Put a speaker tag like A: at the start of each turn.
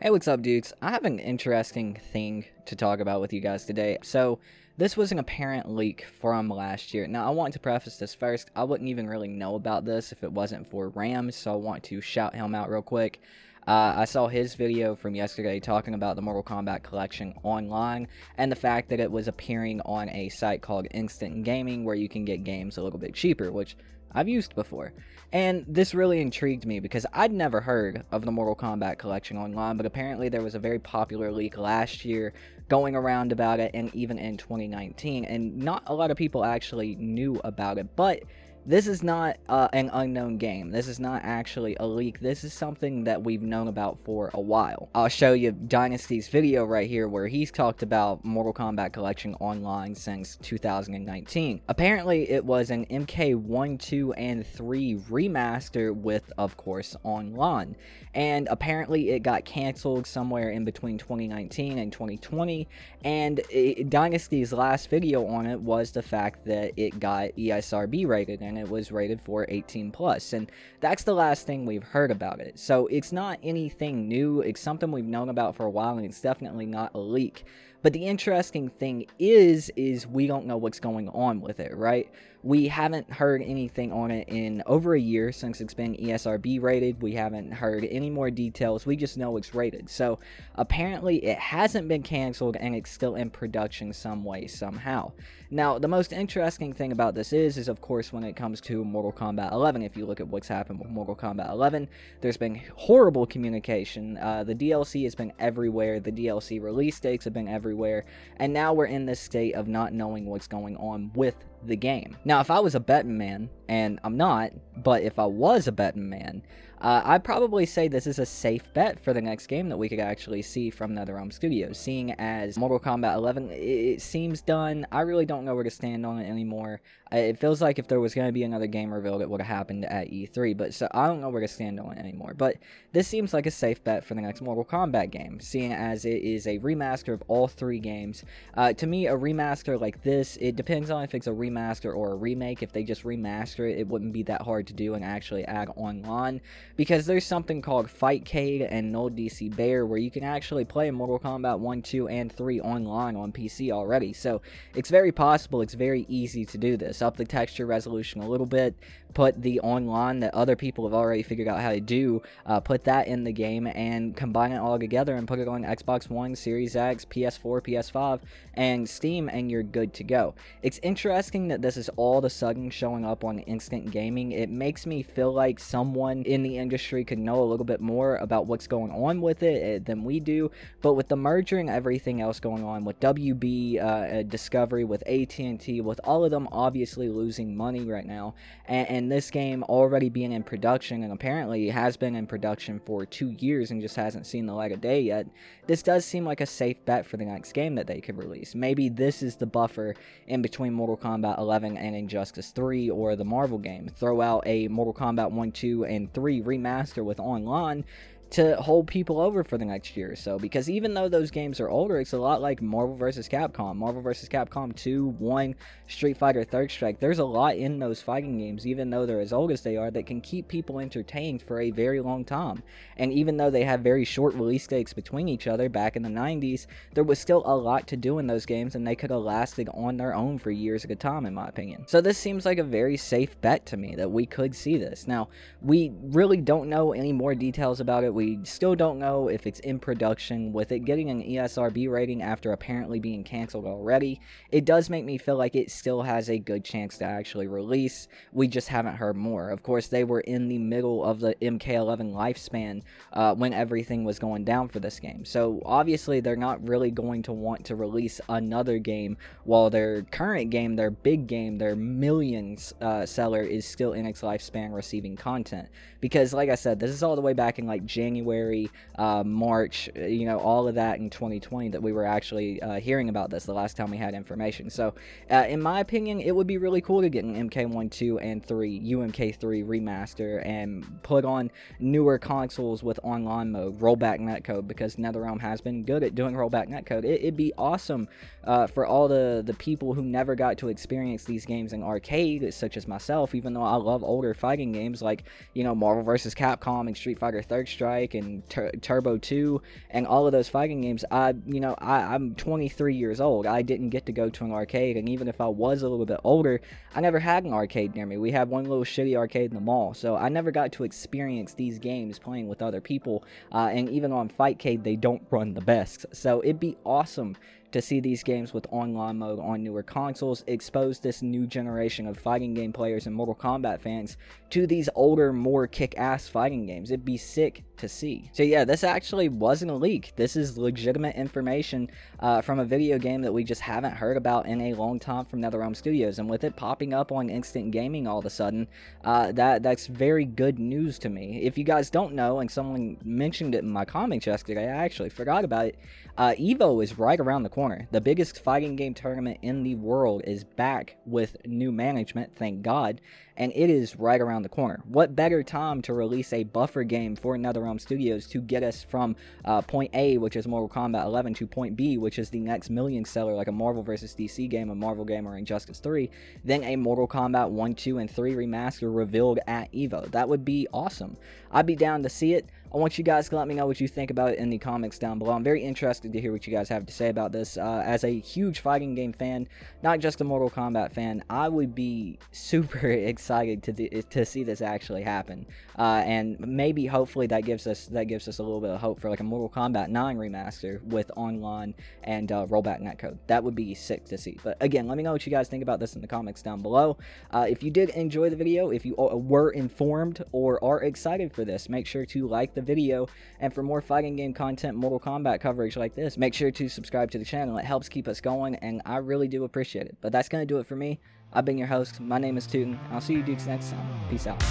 A: Hey, what's up, dudes? I have an interesting thing to talk about with you guys today. So, this was an apparent leak from last year. Now, I want to preface this first. I wouldn't even really know about this if it wasn't for Rams, so I want to shout him out real quick. I saw his video from yesterday talking about the Mortal Kombat Collection online and the fact that it was appearing on a site called Instant Gaming where you can get games a little bit cheaper, which I've used before. And this really intrigued me because I'd never heard of the Mortal Kombat Collection online, but apparently there was a very popular leak last year going around about it, and even in 2019, and not a lot of people actually knew about it. But this is not an unknown game. This is not actually a leak. This is something that we've known about for a while. I'll show you Dynasty's video right here where he's talked about Mortal Kombat Collection online since 2019. Apparently, it was an MK1, 2, and 3 remaster with, of course, online. And apparently, it got canceled somewhere in between 2019 and 2020. And Dynasty's last video on it was the fact that it got ESRB rated, and it was rated for 18 plus, and that's the last thing we've heard about it. So it's not anything new. It's something we've known about for a while, and it's definitely not a leak. But the interesting thing is we don't know what's going on with it, right? We haven't heard anything on it in over a year since it's been ESRB rated. We haven't heard any more details. We just know it's rated. So apparently it hasn't been canceled and it's still in production some way, somehow. Now, the most interesting thing about this is of course when it comes to Mortal Kombat 11, if you look at what's happened with Mortal Kombat 11, there's been horrible communication. The DLC has been everywhere. The DLC release dates have been everywhere. And now we're in this state of not knowing what's going on with the game. Now, if I was a betting man, and I'm not, but if I was a betting man, I'd probably say this is a safe bet for the next game that we could actually see from NetherRealm Studios. Seeing as Mortal Kombat 11, it seems done. I really don't know where to stand on it anymore. It feels like if there was going to be another game revealed, it would have happened at E3, but so I don't know where to stand on it anymore. But this seems like a safe bet for the next Mortal Kombat game, seeing as it is a remaster of all three games. To me, a remaster like this, it depends on if it's a remaster or a remake. If they just remaster it, it wouldn't be that hard to do and actually add online, because there's something called Fightcade and Null DC Bear where you can actually play Mortal Kombat 1, 2, and 3 online on PC already. So it's very possible, it's very easy to do this. Up the texture resolution a little bit, put the online that other people have already figured out how to do, put that in the game and combine it all together and put it on Xbox One, Series X, PS4, PS5, and Steam, and you're good to go. It's interesting that this is all of a sudden showing up on Instant Gaming. It makes me feel like someone in the industry could know a little bit more about what's going on with it than we do, but with the merger and everything else going on with WB, Discovery, with AT&T, with all of them obviously losing money right now, and this game already being in production, and apparently has been in production for 2 years and just hasn't seen the light of day yet, this does seem like a safe bet for the next game that they could release. Maybe this is the buffer in between Mortal Kombat 11 and Injustice 3 or the Marvel game. Throw out a Mortal Kombat 1, 2, and 3 remaster with online to hold people over for the next year or so, because even though those games are older, it's a lot like Marvel vs. Capcom, Marvel vs. Capcom 2, 1, Street Fighter Third Strike. There's a lot in those fighting games, even though they're as old as they are, that can keep people entertained for a very long time. And even though they have very short release dates between each other back in the 90s, there was still a lot to do in those games, and they could have lasted on their own for years at a time, in my opinion. So this seems like a very safe bet to me that we could see this. Now, we really don't know any more details about it. We still don't know if it's in production. With it getting an ESRB rating after apparently being canceled already, it does make me feel like it still has a good chance to actually release. We just haven't heard more. Of course, they were in the middle of the MK11 lifespan when everything was going down for this game. So obviously they're not really going to want to release another game while their current game, their big game, their millions seller is still in its lifespan receiving content. Because like I said, this is all the way back in like January, March, all of that in 2020 that we were actually hearing about this the last time we had information. So in my opinion, it would be really cool to get an MK1, 2, and 3 UMK3 remaster and put on newer consoles with online mode, rollback netcode, because NetherRealm has been good at doing rollback netcode. It'd be awesome for all the people who never got to experience these games in arcade, such as myself, even though I love older fighting games like, Marvel vs. Capcom and Street Fighter Third Strike Strike and Turbo 2 and all of those fighting games, I'm 23 years old. I didn't get to go to an arcade, and even if I was a little bit older, I never had an arcade near me. We had one little shitty arcade in the mall, so I never got to experience these games playing with other people, and even on Fightcade, they don't run the best. So it'd be awesome to see these games with online mode on newer consoles, expose this new generation of fighting game players and Mortal Kombat fans to these older, more kick-ass fighting games. It'd be sick to see. So yeah, this actually wasn't a leak. This is legitimate information from a video game that we just haven't heard about in a long time from NetherRealm Studios, and with it popping up on Instant Gaming all of a sudden, that's very good news to me. If you guys don't know, and someone mentioned it in my comments yesterday, I actually forgot about it, EVO is right around the corner. The biggest fighting game tournament in the world is back with new management, thank God, and it is right around the corner. What better time to release a buffer game for NetherRealm Studios to get us from point A, which is Mortal Kombat 11, to point B, which is the next million seller, like a Marvel vs. DC game, a Marvel game, or Injustice 3, then a Mortal Kombat 1, 2, and 3 remaster revealed at EVO. That would be awesome. I'd be down to see it. I want you guys to let me know what you think about it in the comments down below. I'm very interested to hear what you guys have to say about this. As a huge fighting game fan, not just a Mortal Kombat fan, I would be super excited to see this actually happen. And maybe, hopefully, that gives us a little bit of hope for like a Mortal Kombat 9 remaster with online and rollback netcode. That would be sick to see. But again, let me know what you guys think about this in the comments down below. If you did enjoy the video, if you were informed or are excited for this, make sure to like the video, and for more fighting game content, Mortal Kombat coverage like this, make sure to subscribe to the channel. It helps keep us going, and I really do appreciate it. But that's gonna do it for me. I've been your host. My name is Tooten. I'll see you dudes next time. Peace out.